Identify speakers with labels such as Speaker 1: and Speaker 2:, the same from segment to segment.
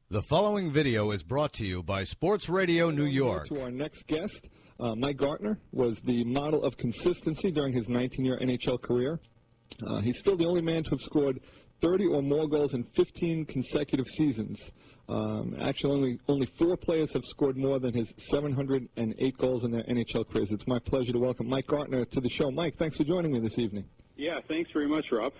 Speaker 1: The following video is brought to you by Sports Radio New York.
Speaker 2: To our next guest, Mike Gartner was the model of consistency during his 19-year NHL career. He's still the only man to have scored 30 or more goals in 15 consecutive seasons. Actually, only 4 players have scored more than his 708 goals in their NHL careers. It's my pleasure to welcome Mike Gartner to the show. Mike, thanks for joining me this evening.
Speaker 3: Yeah, thanks very much, Rob.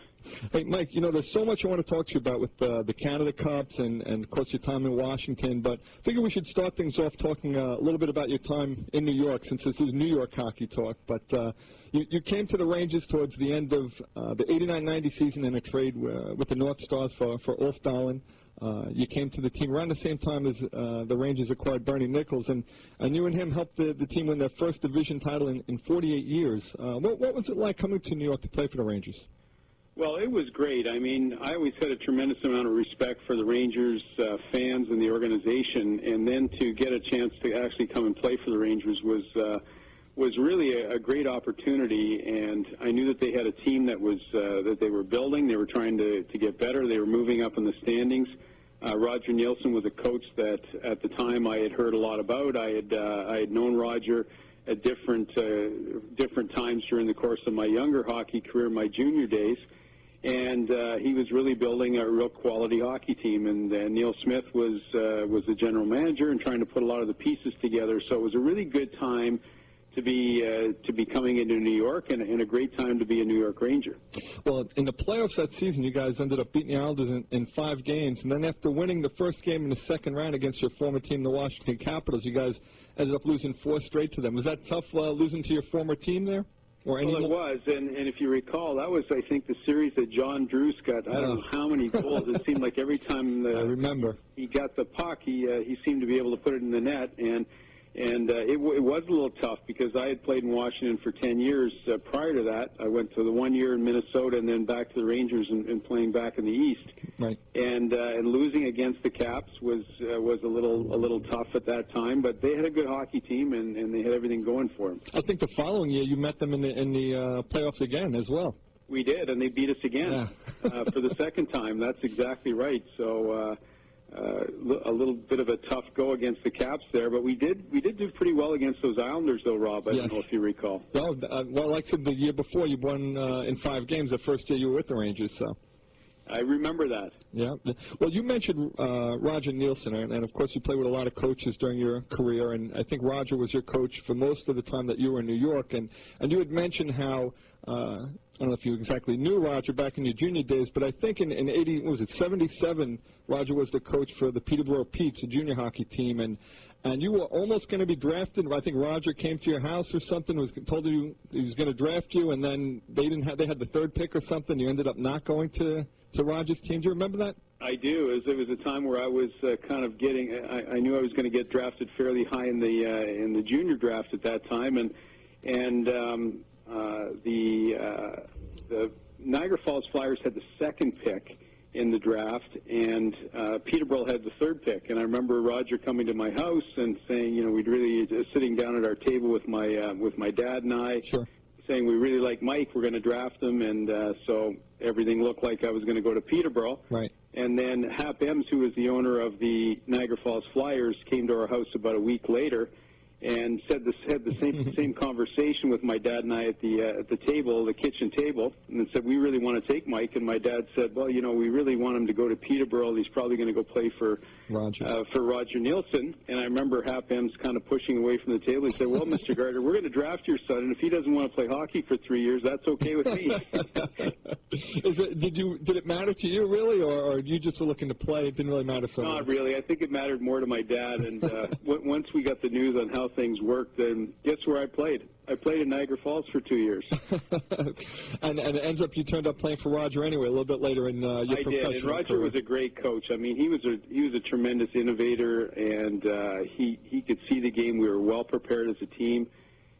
Speaker 2: Hey, Mike, you know, there's so much I want to talk to you about with the Canada Cups and, of course, your time in Washington, but I figure we should start things off talking a little bit about your time in New York, since this is New York hockey talk. But you came to the Rangers towards the end of the 89-90 season in a trade with the North Stars for Ulf Dahlin. You came to the team around the same time as the Rangers acquired Bernie Nichols, and you and him helped the team win their first division title in 48 years. What was it like coming to New York to play for the Rangers?
Speaker 3: Well, it was great. I mean, I always had a tremendous amount of respect for the Rangers fans and the organization, and then to get a chance to actually come and play for the Rangers was really a great opportunity. And I knew that they had a team that was that they were building. They were trying to get better. They were moving up in the standings. Roger Nielsen was a coach that at the time I had heard a lot about. I had known Roger at different times during the course of my younger hockey career, my junior days. And he was really building a real quality hockey team, and Neil Smith was the general manager and trying to put a lot of the pieces together. So it was a really good time to be coming into New York, and a great time to be a New York Ranger.
Speaker 2: Well, in the playoffs that season, you guys ended up beating the Islanders in 5 games, and then after winning the first game in the second round against your former team, the Washington Capitals, you guys ended up losing 4 straight to them. Was that tough losing to your former team there?
Speaker 3: Well, it was, and if you recall, that was, I think, the series that John Druce got. I don't know how many goals. It seemed like every time
Speaker 2: I remember
Speaker 3: he got the puck, he seemed to be able to put it in the net, and it was a little tough because I had played in Washington for 10 years prior to that. I went to the 1 year in Minnesota and then back to the Rangers and playing back in the East.
Speaker 2: Right.
Speaker 3: And losing against the Caps was a little tough at that time, but they had a good hockey team and they had everything going for them.
Speaker 2: I think the following year you met them in the playoffs again as well.
Speaker 3: We did, and they beat us again for the second time. That's exactly right. So. A little bit of a tough go against the Caps there, but we did do pretty well against those Islanders, though, Rob. I don't know if you recall.
Speaker 2: Well, like I said, the year before you won in 5 games. The first year you were with the Rangers, so.
Speaker 3: I remember that.
Speaker 2: Yeah. Well, you mentioned Roger Nielsen, and of course you played with a lot of coaches during your career, and I think Roger was your coach for most of the time that you were in New York, and you had mentioned how. I don't know if you exactly knew Roger back in your junior days, but I think in 77, Roger was the coach for the Peterborough Petes, a junior hockey team, and you were almost going to be drafted. I think Roger came to your house or something, told you he was going to draft you, and then they had the 3rd pick or something. You ended up not going to Roger's team. Do you remember that?
Speaker 3: I do. It was a time where I was kind of getting. I knew I was going to get drafted fairly high in the junior draft at that time, and the Niagara Falls Flyers had the 2nd pick in the draft, and Peterborough had the 3rd pick. And I remember Roger coming to my house and saying, you know, we'd really sitting down at our table with my dad and I,
Speaker 2: sure,
Speaker 3: saying we really like Mike, we're going to draft him, and so everything looked like I was going to go to Peterborough.
Speaker 2: Right.
Speaker 3: And then Hap Ems, who was the owner of the Niagara Falls Flyers, came to our house about a week later and had the same conversation with my dad and I at the table, the kitchen table, and said, we really want to take Mike. And my dad said, well, you know, we really want him to go to Peterborough. He's probably going to go play for Roger Nielsen. And I remember Hap Ems kind of pushing away from the table. He said, well, Mr. Gartner, we're going to draft your son, and if he doesn't want to play hockey for 3 years, that's okay with me.
Speaker 2: Did it matter to you, really, or you just were looking to play? It didn't really matter so much?
Speaker 3: Not really. I think it mattered more to my dad. And once we got the news on how things worked, then guess where I played? I played in Niagara Falls for 2 years.
Speaker 2: and it ends up you turned up playing for Roger anyway a little bit later in your professional career. I did,
Speaker 3: and Roger was a great coach. I mean, he was a tremendous innovator, and he could see the game. We were well prepared as a team,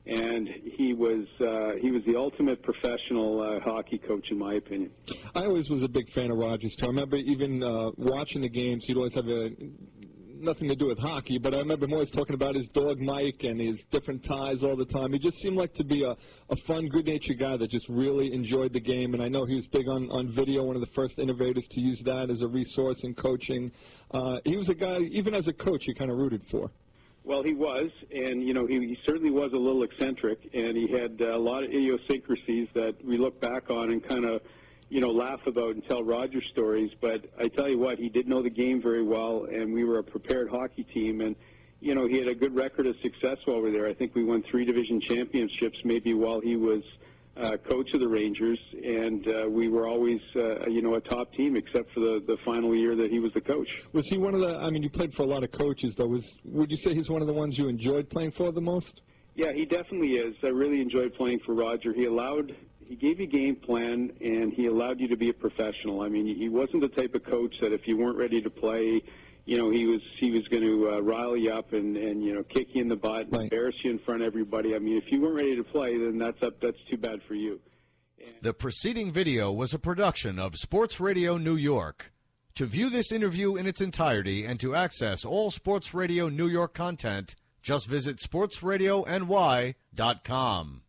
Speaker 3: and he was the ultimate professional hockey coach, in my opinion.
Speaker 2: I always was a big fan of Roger's too. I remember even watching the games. He'd always have nothing to do with hockey, but I remember him always talking about his dog Mike and his different ties all the time. He just seemed like to be a fun, good-natured guy that just really enjoyed the game, and I know he was big on video, one of the first innovators to use that as a resource in coaching. He was a guy, even as a coach, you kind of rooted for.
Speaker 3: Well, he was, and, he certainly was a little eccentric, and he had a lot of idiosyncrasies that we look back on and kind of, laugh about and tell Roger stories. But I tell you what, he did know the game very well, and we were a prepared hockey team, and, he had a good record of success while we were there. I think we won 3 division championships maybe while he was coach of the Rangers, and we were always, a top team except for the final year that he was the coach.
Speaker 2: Was he one of the, you played for a lot of coaches, though. Would you say he's one of the ones you enjoyed playing for the most?
Speaker 3: Yeah, he definitely is. I really enjoyed playing for Roger. He gave you a game plan, and he allowed you to be a professional. He wasn't the type of coach that if you weren't ready to play, he was going to rile you up and kick you in the butt, and embarrass you in front of everybody. If you weren't ready to play, then that's too bad for you.
Speaker 1: The preceding video was a production of Sports Radio New York. To view this interview in its entirety and to access all Sports Radio New York content, just visit sportsradiony.com.